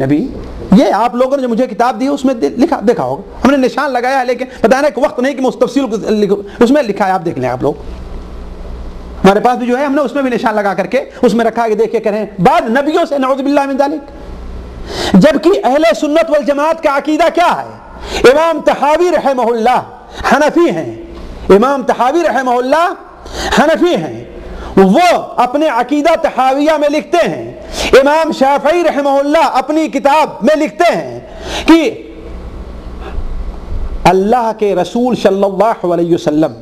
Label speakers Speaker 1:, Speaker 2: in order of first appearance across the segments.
Speaker 1: نبی. یہ آپ لوگوں نے جو مجھے کتاب دی ہے اس میں دیکھا ہوگا, ہم نے نشان لگایا ہے, لیکن بتانا کہ وقت نہیں کہ میں تفصیل اس میں لکھا ہے, آپ دیکھ لیں. آپ لوگ ہمارے پاس بھی جو ہے ہم نے اس میں بھی نشان لگا کر کے اس میں رکھا کہ دیکھ کے کریں بعد نبیوں سے, نعوذ باللہ من ذالک. جبکہ اہل سنت والجماعت کا عقیدہ کیا ہے؟ امام طحاوی رحمہ اللہ حنفی ہیں, امام طحاوی رحمہ اللہ حنفی ہیں, وہ اپنے عقیدہ طحاویہ میں لکھتے ہیں. امام شافعی رحمہ اللہ اپنی کتاب میں لکھتے ہیں کہ اللہ کے رسول صلی اللہ علیہ وسلم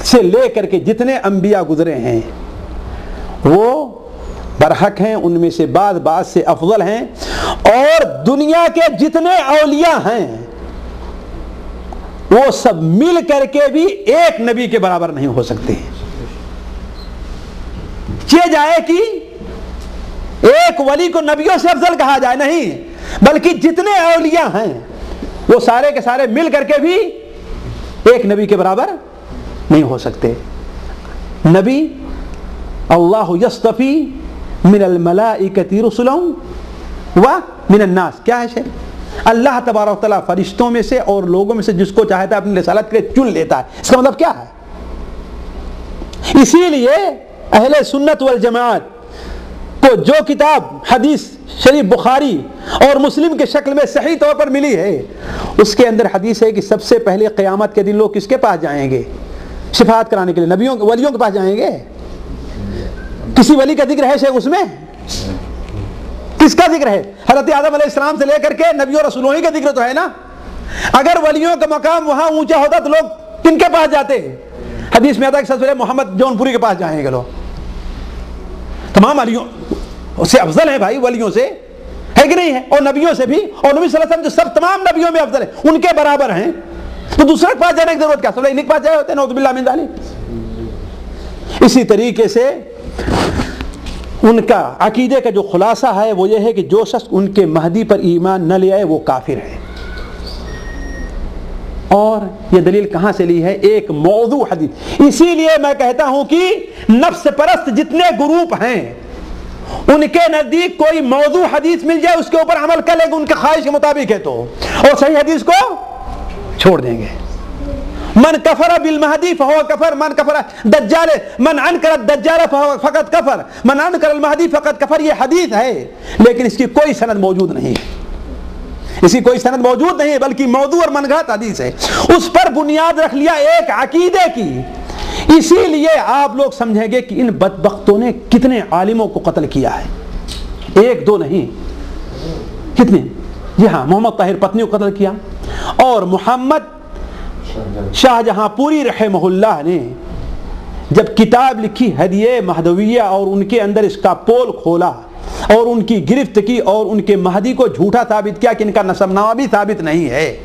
Speaker 1: سے لے کر کے جتنے انبیاء گزرے ہیں وہ برحق ہیں, ان میں سے بعض سے افضل ہیں, اور دنیا کے جتنے اولیاء ہیں وہ سب مل کر کے بھی ایک نبی کے برابر نہیں ہو سکتے. یہ جائے کہ ایک ولی کو نبیوں سے افضل کہا جائے, نہیں, بلکہ جتنے اولیاء ہیں وہ سارے کے سارے مل کر کے بھی ایک نبی کے برابر نہیں ہو سکتے. نبی اللہ یصطفی من الملائکۃ رسلا ومن الناس, کیا ہے شیء؟ اللہ تبارک و تعالیٰ فرشتوں میں سے اور لوگوں میں سے جس کو چاہتا ہے اپنی رسالت کے لیے چن لیتا ہے. اس کا مطلب کیا ہے؟ اسی لیے اہل سنت والجماعت کو جو کتاب حدیث شریف بخاری اور مسلم کے شکل میں صحیح طور پر ملی ہے, اس کے اندر حدیث ہے کہ سب سے پہلے قیامت کے دن لوگ کس کے پاس جائیں گے شفاعت کرانے کے لیے؟ نبیوں ولیوں کے پاس جائیں گے. کسی ولی کا ذکر ہے شیخ اس میں؟ کس کا ذکر ہے؟ حضرت آدم علیہ السلام سے لے کر کے نبیوں رسولوں ہی کا ذکر تو ہے نا. اگر ولیوں کا مقام وہاں اونچا ہوتا تو لوگ کن کے پاس جاتے؟ حدیث میں آتا ہے کہ سب سے پہلے محمد جون پوری کے پاس جائیں گے لوگ. تمام ولیوں سے افضل ہیں بھائی, ولیوں سے ہے کہ نہیں ہے, اور نبیوں سے بھی, اور نبی صلی اللہ علیہ وسلم جو سب تمام نبیوں میں افضل ہیں ان کے برابر ہیں, تو دوسرے کے پاس جانے کی ضرورت کیا؟ سب انہیں کے پاس جائے ہوتے ہیں, نعوذ باللہ من ذالک. اسی طریقے سے ان کا عقیدے کا جو خلاصہ ہے وہ یہ ہے کہ جو شخص ان کے مہدی پر ایمان نہ لے آئے وہ کافر ہے. اور یہ دلیل کہاں سے لی ہے؟ ایک موضوع حدیث. اسی لیے میں کہتا ہوں کہ نفس پرست جتنے گروپ ہیں ان کے نزدیک کوئی موضوع حدیث مل جائے اس کے اوپر عمل کر لیں گے ان کے خواہش کے مطابق ہے تو, اور صحیح حدیث کو چھوڑ دیں گے. من کفر بالمہدی فہو کفر, من کفر دجال, من انکر الدجال فقط کفر, من انکر المہدی فقط کفر. یہ حدیث ہے لیکن اس کی کوئی سند موجود نہیں ہے, اسی کوئی سند موجود نہیں ہے, بلکہ موضوع اور من گھڑت حدیث ہے. اس پر بنیاد رکھ لیا ایک عقیدے کی. اسی لیے آپ لوگ سمجھیں گے کہ ان بدبختوں نے کتنے عالموں کو قتل کیا ہے, ایک دو نہیں, کتنے. جی ہاں, محمد طاہر پتنی کو قتل کیا, اور محمد شاہ جہاں پوری رحمہ اللہ نے جب کتاب لکھی ہدیہ مہدویہ اور ان کے اندر اس کا پول کھولا اور ان کی گرفت کی اور ان کے مہدی کو جھوٹا ثابت کیا کہ ان کا نسب نامہ بھی ثابت نہیں ہے,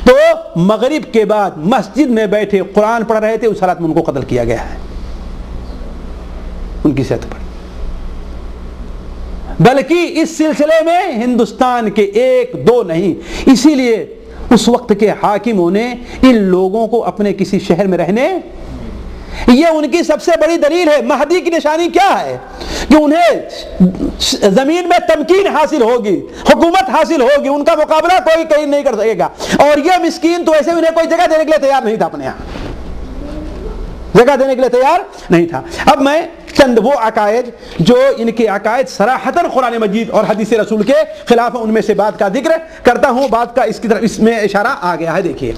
Speaker 1: تو مغرب کے بعد مسجد میں بیٹھے قرآن پڑھ رہے تھے, اس حالت میں ان کو قتل کیا گیا ہے ان کی صحت پر. بلکہ اس سلسلے میں ہندوستان کے ایک دو نہیں. اسی لیے اس وقت کے حاکموں نے ان لوگوں کو اپنے کسی شہر میں رہنے, یہ ان کی سب سے بڑی دلیل ہے. مہدی کی نشانی کیا ہے کہ انہیں زمین میں تمکین حاصل ہوگی, حکومت حاصل ہوگی, ان کا مقابلہ کوئی کہیں نہیں کر سکے گا. اور یہ مسکین تو ایسے انہیں کوئی جگہ دینے کے لیے تیار نہیں تھا, اپنے یہاں جگہ دینے کے لیے تیار نہیں تھا. اب میں چند وہ عقائد جو ان کے عقائد صراحتاً قرآن مجید اور حدیث رسول کے خلاف ان میں سے بات کا ذکر کرتا ہوں. بات کا اس کی طرف اس میں اشارہ آ گیا ہے. دیکھیے,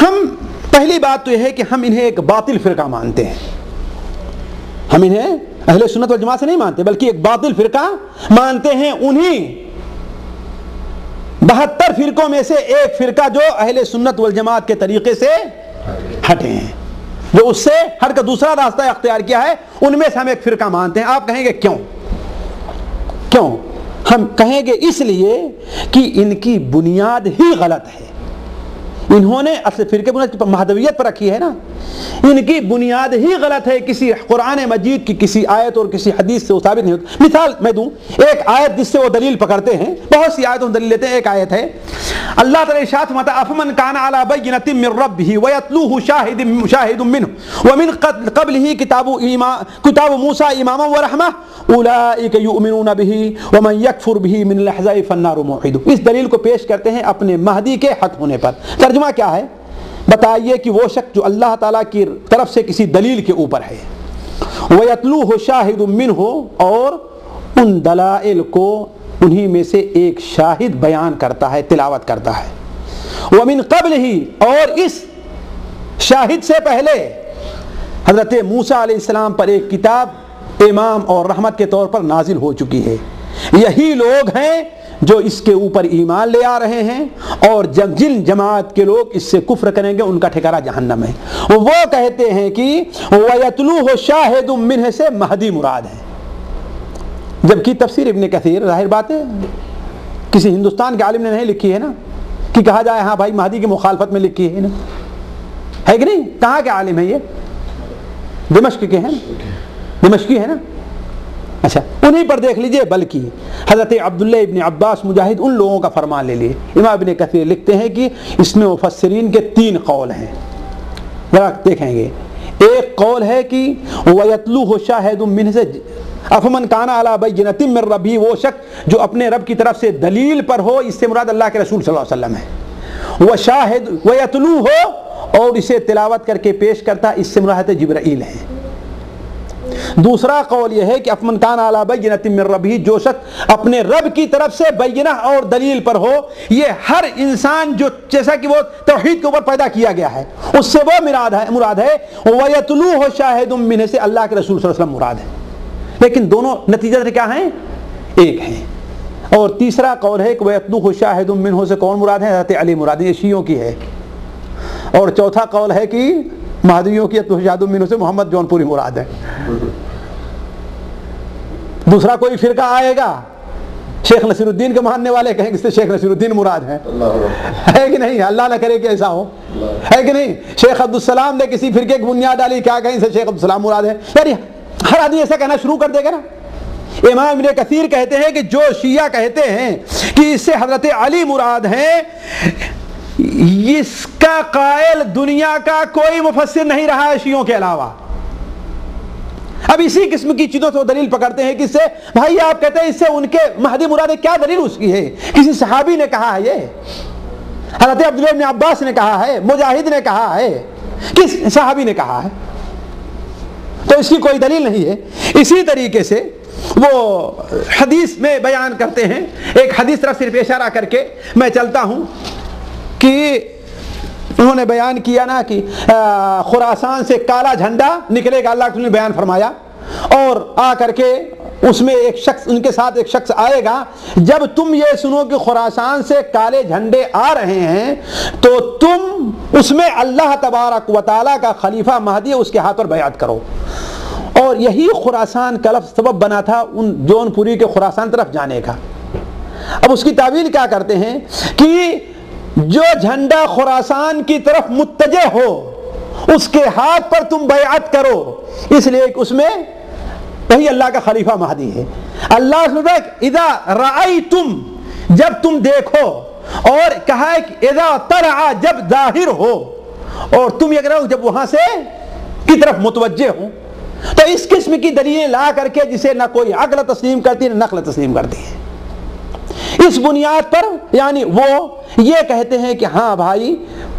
Speaker 1: ہم پہلی بات تو یہ ہے کہ ہم انہیں ایک باطل فرقہ مانتے ہیں. ہم انہیں اہل سنت والجماعت سے نہیں مانتے بلکہ ایک باطل فرقہ مانتے ہیں. انہیں 72 فرقوں میں سے ایک فرقہ جو اہل سنت والجماعت کے طریقے سے ہٹے ہیں, جو اس سے ہٹ کر دوسرا راستہ اختیار کیا ہے, ان میں سے ہم ایک فرقہ مانتے ہیں. آپ کہیں گے کیوں؟ ہم کہیں گے اس لیے کہ ان کی بنیاد ہی غلط ہے. انہوں نے اصل فرقے بنیاد مہدویت پر رکھی ہے نا, ان کی بنیاد ہی غلط ہے. کسی قرآن مجید کی کسی آیت اور کسی حدیث سے وہ ثابت نہیں ہوتا. مثال میں دوں, ایک آیت جس سے وہ دلیل پکڑتے ہیں, بہت سی آیتوں سے دلیل لیتے ہیں. ایک آیت ہے اللہ تعالی ارشاد فرماتا افمن کان علی بینۃ من ربہ ویتلوہ شاہد منہ ومن قبلہ کتاب موسیٰ اماما ورحمہ اولئک یؤمنون بہ ومن یکفر بہ من الاحزاب فالنار موعدہ. اس دلیل کو پیش کرتے ہیں اپنے مہدی کے حق ہونے پر. ترجمہ کیا ہے؟ بتائیے کہ وہ شخص جو اللہ تعالیٰ کی طرف سے کسی دلیل کے اوپر ہے, وَيَتْلُوهُ شَاهِدٌ مِّنْهُ, اور ان دلائل کو انہی میں سے ایک شاہد بیان کرتا ہے, تلاوت کرتا ہے. وَمِن قَبْلِهِ, اور اس شاہد سے پہلے حضرت موسیٰ علیہ السلام پر ایک کتاب امام اور رحمت کے طور پر نازل ہو چکی ہے. یہی لوگ ہیں جو اس کے اوپر ایمان لے آ رہے ہیں, اور جن جماعت کے لوگ اس سے کفر کریں گے ان کا ٹھکانہ جہنم ہے. وہ کہتے ہیں کہ وَيَتْلُوهُ شَاهِدٌ مِّنْهُ سے مہدی مراد ہے, جبکہ تفسیر ابن کثیر ظاہر بات ہے کسی ہندوستان کے عالم نے نہیں لکھی ہے نا, کہ کہا جائے ہاں بھائی مہدی کی مخالفت میں لکھی ہے نا, ہے کہ نہیں؟ کہاں کے عالم ہے یہ؟ دمشق کے ہیں, دمشقی ہے نا. اچھا, انہیں پر دیکھ لیجئے. بلکہ حضرت عبداللہ ابن عباس مجاہد ان لوگوں کا فرمان لے لیے. امام ابن کثیر لکھتے ہیں کہ اس میں مفسرین کے 3 قول ہیں, ذرا دیکھیں گے. ایک قول ہے کہ وَيَتْلُوهُ شَاهِدٌ مِّنْهُ سے افمن کان علی بینۃ من ربہ, وہ شخص جو اپنے رب کی طرف سے دلیل پر ہو, اس سے مراد اللہ کے رسول صلی اللہ علیہ وسلم ہے. وشاہد ویتلوہ, اور اسے تلاوت کر کے پیش کرتا, اس سے مراد جبرائیل ہے. دوسرا قول یہ ہے کہ افمن کان علی بینۃ من ربہ, جو شخص اپنے رب کی طرف سے بینہ اور دلیل پر ہو. یہ ہر انسان جو جیسا کہ وہ توحید کے اوپر پیدا کیا گیا ہے, اس سے وہ مراد ہے. ویتلوہ شاہد منہ سے اللہ کے رسول صلی اللہ علیہ وسلم مراد ہے. لیکن دونوں نتیجہ کیا ہیں؟ ایک ہیں. اور تیسرا قول ہے کہ وَيَتْلُوهُ شَاهِدٌ مِّنْهُ سے کون مراد ہے؟ حضرت علی مراد ہے, یہ شیعوں کی ہے. اور چوتھا قول ہے کہ مہدیوں کی يَتْلُوهُ شَاهِدٌ مِّنْهُ سے محمد جون پوری مراد ہے. دوسرا کوئی فرقہ آئے گا, شیخ نصیر الدین کے ماننے والے کہیں گے اس سے شیخ نصیر الدین مراد ہے کہ نہیں؟ اللہ نہ کرے کہ ایسا ہو, ہے کہ نہیں؟ شیخ عبدالسلام نے کسی فرقے کی بنیاد ڈالی, کیا کہیں سے شیخ عبدالسلام مراد ہے. یعنی ہر آدمی ایسا کہنا شروع کر دے گا نا. امام ابن کثیر کہتے ہیں کہ جو شیعہ کہتے ہیں کہ اس سے حضرت علی مراد ہیں, اس کا قائل دنیا کا کوئی مفسر نہیں رہا ہے شیعوں کے علاوہ. اب اسی قسم کی چیزوں سے وہ دلیل پکڑتے ہیں کہ اس سے, بھائی آپ کہتے ہیں اس سے ان کے مہدی مراد ہے, کیا دلیل اس کی ہے؟ کسی صحابی نے کہا ہے, یہ حضرت عبداللہ ابن عباس نے کہا ہے, مجاہد نے کہا ہے, کس صحابی نے کہا ہے؟ تو اس کی کوئی دلیل نہیں ہے. اسی طریقے سے وہ حدیث میں بیان کرتے ہیں, ایک حدیث طرف صرف اشارہ کر کے میں چلتا ہوں, کہ انہوں نے بیان کیا نا کہ خراسان سے کالا جھنڈا نکلے گا, اللہ نے بیان فرمایا, اور آ کر کے اس میں ایک شخص, ان کے ساتھ ایک شخص آئے گا, جب تم یہ سنو کہ خراسان سے کالے جھنڈے آ رہے ہیں تو تم اس میں اللہ تبارک و تعالیٰ کا خلیفہ مہدی اس کے ہاتھ پر بیعت کرو. اور یہی خراسان کا لفظ سبب بنا تھا ان جون پوری کے خراسان طرف جانے کا. اب اس کی تعویل کیا کرتے ہیں کہ جو جھنڈا خراسان کی طرف متجہ ہو اس کے ہاتھ پر تم بیعت کرو, اس لیے کہ اس میں وہی اللہ کا خلیفہ مہدی ہے. اللہ سبحانہ اذا رأیتم, جب تم دیکھو, اور کہا ہے کہ اذا طلع, جب ظاہر ہو, اور تم یہ کرو جب وہاں سے کی طرف متوجہ ہو. تو اس قسم کی دلیلیں لا کر کے جسے نہ کوئی عقل تسلیم کرتی نہ نقل تسلیم کرتی ہے, اس بنیاد پر یعنی وہ یہ کہتے ہیں کہ ہاں بھائی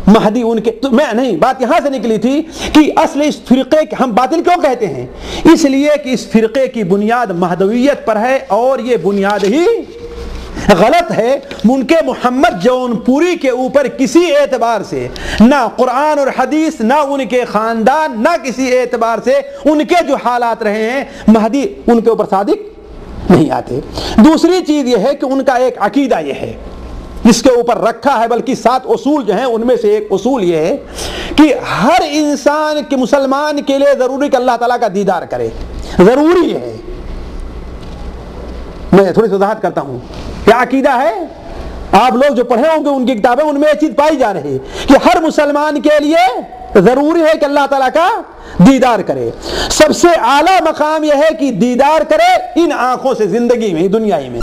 Speaker 1: مہدی ان کے, تو میں نہیں, بات یہاں سے نکلی تھی کہ اصل اس فرقے ہم باطل کیوں کہتے ہیں, اس لیے کہ اس فرقے کی بنیاد مہدویت پر ہے, اور یہ بنیاد ہی غلط ہے. ان کے محمد جون پوری کے اوپر کسی اعتبار سے نہ قرآن اور حدیث, نہ ان کے خاندان, نہ کسی اعتبار سے ان کے جو حالات رہے ہیں, مہدی ان کے اوپر صادق نہیں آتے. دوسری چیز یہ ہے کہ ان کا ایک عقیدہ یہ ہے جس کے اوپر رکھا ہے, بلکہ 7 اصول جو ہیں ان میں سے ایک اصول یہ ہے کہ ہر انسان کے, مسلمان کے لیے ضروری کہ اللہ تعالیٰ کا دیدار کرے, ضروری ہے. میں تھوڑی سی وضاحت کرتا ہوں. کیا عقیدہ ہے؟ آپ لوگ جو پڑھے ہوں گے ان کی کتابیں, ان میں یہ چیز پائی جا رہی ہے کہ ہر مسلمان کے لیے ضروری ہے کہ اللہ تعالیٰ کا دیدار کرے. سب سے اعلیٰ مقام یہ ہے کہ دیدار کرے ان آنکھوں سے, زندگی میں, دنیا میں.